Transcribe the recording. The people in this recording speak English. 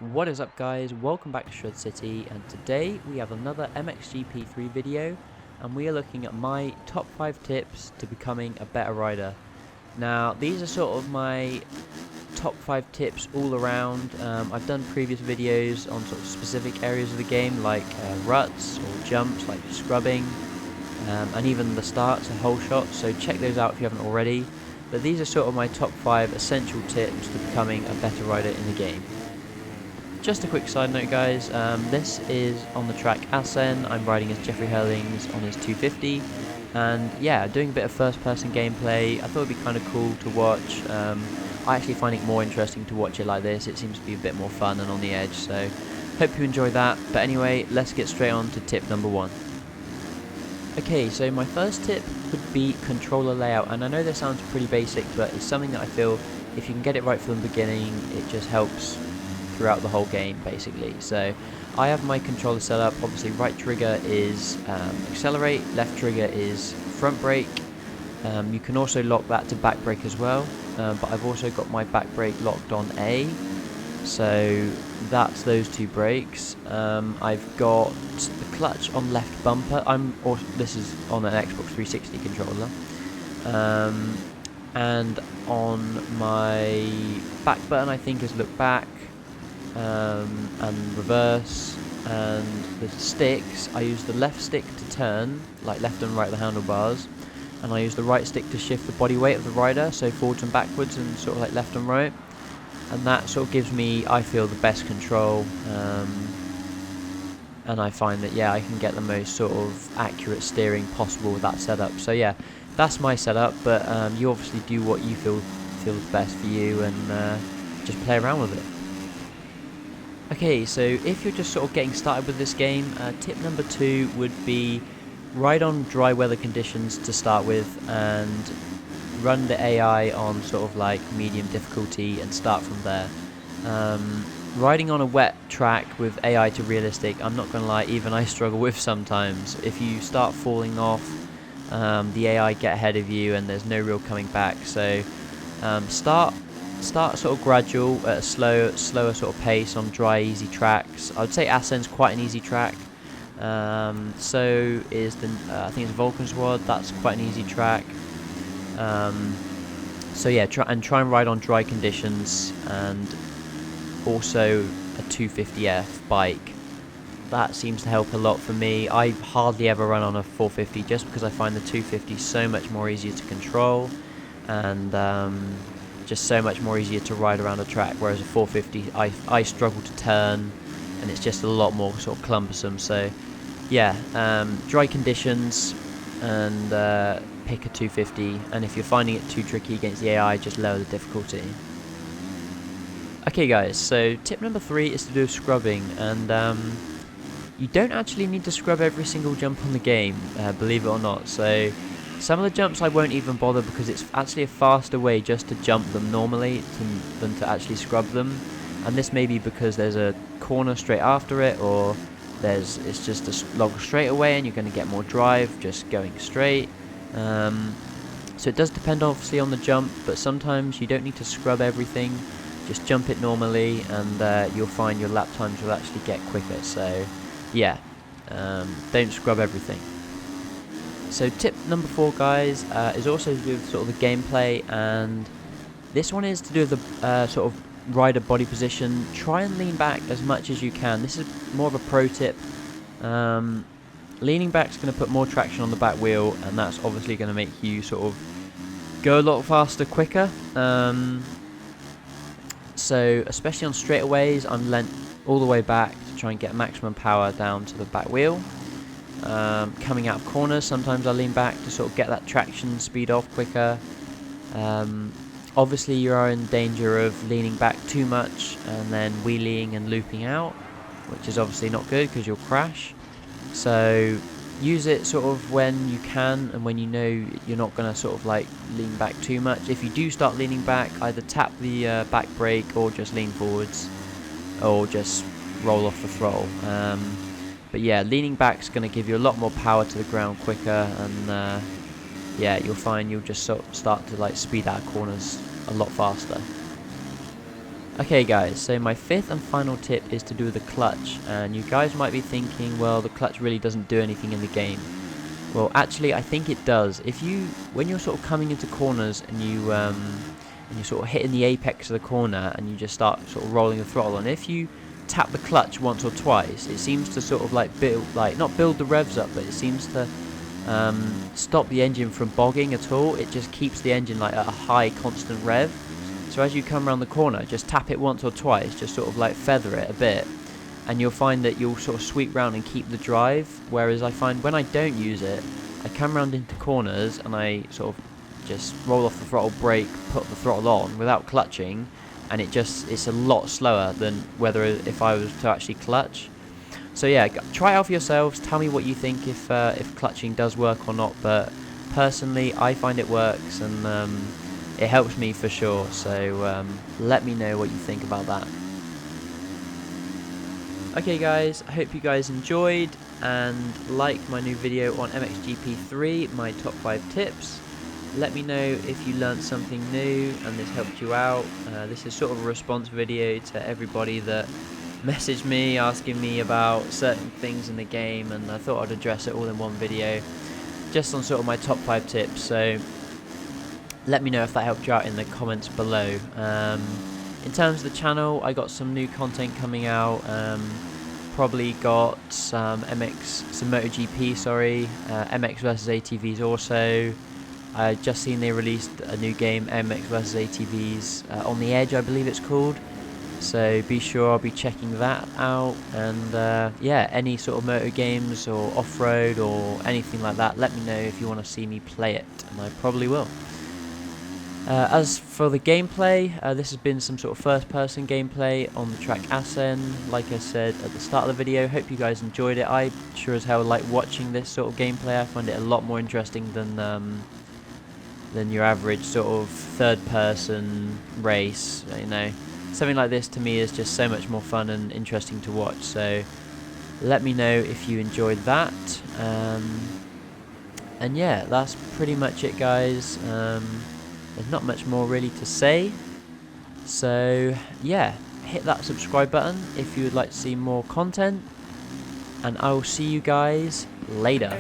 What is up, guys? Welcome back to Shred City, and today we have another MXGP3 video, and we are looking at my top 5 tips to becoming a better rider. Now, these are sort of my top 5 tips all around. I've done previous videos on sort of specific areas of the game, like ruts or jumps, like scrubbing, and even the starts and hole shots, so check those out if you haven't already. But these are sort of my top 5 essential tips to becoming a better rider in the game. Just a quick side note, guys, this is on the track Assen. I'm riding as Jeffrey Hurlings on his 250, and yeah, doing a bit of first person gameplay. I thought it'd be kind of cool to watch. I actually find it more interesting to watch it like this. It seems to be a bit more fun and on the edge, so hope you enjoy that. But anyway, let's get straight on to tip number 1. Okay, so my first tip would be controller layout, and I know this sounds pretty basic, but it's something that I feel if you can get it right from the beginning, it just helps throughout the whole game, basically. So I have my controller set up. Obviously, right trigger is accelerate, left trigger is front brake. You can also lock that to back brake as well, but I've also got my back brake locked on A, so that's those two brakes. I've got the clutch on left bumper. This is on an Xbox 360 controller, and on my back button I think is look back, and reverse, and the sticks, I use the left stick to turn, like left and right of the handlebars, and I use the right stick to shift the body weight of the rider, so forwards and backwards and sort of like left and right, and that sort of gives me, I feel, the best control, and I find that, yeah, I can get the most sort of accurate steering possible with that setup. So yeah, that's my setup, but you obviously do what you feel is best for you, and just play around with it. Okay, so if you're just sort of getting started with this game, tip number 2 would be ride on dry weather conditions to start with, and run the AI on sort of like medium difficulty and start from there. Riding on a wet track with AI to realistic, I'm not gonna lie, even I struggle with sometimes. If you start falling off, the AI get ahead of you and there's no real coming back. So start sort of gradual at a slower sort of pace on dry, easy tracks. I would say Assen's quite an easy track. So is the I think it's Volcanswad. That's quite an easy track. So yeah, try and ride on dry conditions, and also a 250F bike. That seems to help a lot for me. I hardly ever run on a 450 just because I find the 250 so much more easier to control, and just so much more easier to ride around a track, whereas a 450 I struggle to turn, and it's just a lot more sort of cumbersome. So yeah, dry conditions, and pick a 250, and if you're finding it too tricky against the AI, just lower the difficulty. Okay guys, so tip number 3 is to do scrubbing, and you don't actually need to scrub every single jump on the game, believe it or not. So some of the jumps I won't even bother, because it's actually a faster way just to jump them normally than to actually scrub them. And this may be because there's a corner straight after it, or it's just a long straightaway and you're going to get more drive just going straight. So it does depend obviously on the jump, but sometimes you don't need to scrub everything. Just jump it normally, and you'll find your lap times will actually get quicker. So yeah, don't scrub everything. So tip number 4, guys, is also to do with sort of the gameplay, and this one is to do with the sort of rider body position. Try and lean back as much as you can. This is more of a pro tip. Leaning back is going to put more traction on the back wheel, and that's obviously going to make you sort of go a lot faster, quicker. So especially on straightaways, I'm leant all the way back to try and get maximum power down to the back wheel. Coming out of corners, sometimes I lean back to sort of get that traction speed off quicker. Obviously you are in danger of leaning back too much and then wheeling and looping out, which is obviously not good because you'll crash. So use it sort of when you can, and when you know you're not going to sort of like lean back too much. If you do start leaning back, either tap the back brake or just lean forwards, or just roll off the throttle. But yeah, leaning back is going to give you a lot more power to the ground quicker, and yeah, you'll find you'll just sort of start to like speed out corners a lot faster. Okay guys, so my fifth and final tip is to do with the clutch, and you guys might be thinking, well, the clutch really doesn't do anything in the game. Well, actually I think it does. When you're sort of coming into corners and you're sort of hitting the apex of the corner and you just start sort of rolling the throttle, and if you tap the clutch once or twice, it seems to sort of like not build the revs up, but it seems to stop the engine from bogging at all. It just keeps the engine like at a high constant rev. So as you come around the corner, just tap it once or twice, just sort of like feather it a bit, and you'll find that you'll sort of sweep round and keep the drive. Whereas I find when I don't use it, I come around into corners and I sort of just roll off the throttle, brake, put the throttle on without clutching, and it's a lot slower than if I was to actually clutch. So yeah, try it out for yourselves. Tell me what you think if clutching does work or not. But personally, I find it works, and it helps me for sure. So let me know what you think about that. Okay guys, I hope you guys enjoyed and liked my new video on MXGP3, my top 5 tips. Let me know if you learned something new and this helped you out. This is sort of a response video to everybody that messaged me asking me about certain things in the game, and I thought I'd address it all in one video just on sort of my top 5 tips. So let me know if that helped you out in the comments below. In terms of the channel, I got some new content coming out. Probably got some MotoGP, MX vs ATVs also. I just seen they released a new game, MX vs ATVs, On the Edge I believe it's called. So be sure I'll be checking that out, and yeah, any sort of motor games or off-road or anything like that, let me know if you want to see me play it, and I probably will. As for the gameplay, this has been some sort of first-person gameplay on the track Assen. Like I said at the start of the video, hope you guys enjoyed it. I sure as hell like watching this sort of gameplay. I find it a lot more interesting than your average sort of third-person race. You know, something like this to me is just so much more fun and interesting to watch. So let me know if you enjoyed that. And yeah, that's pretty much it, guys. There's not much more really to say. So yeah, hit that subscribe button if you would like to see more content, and I will see you guys later.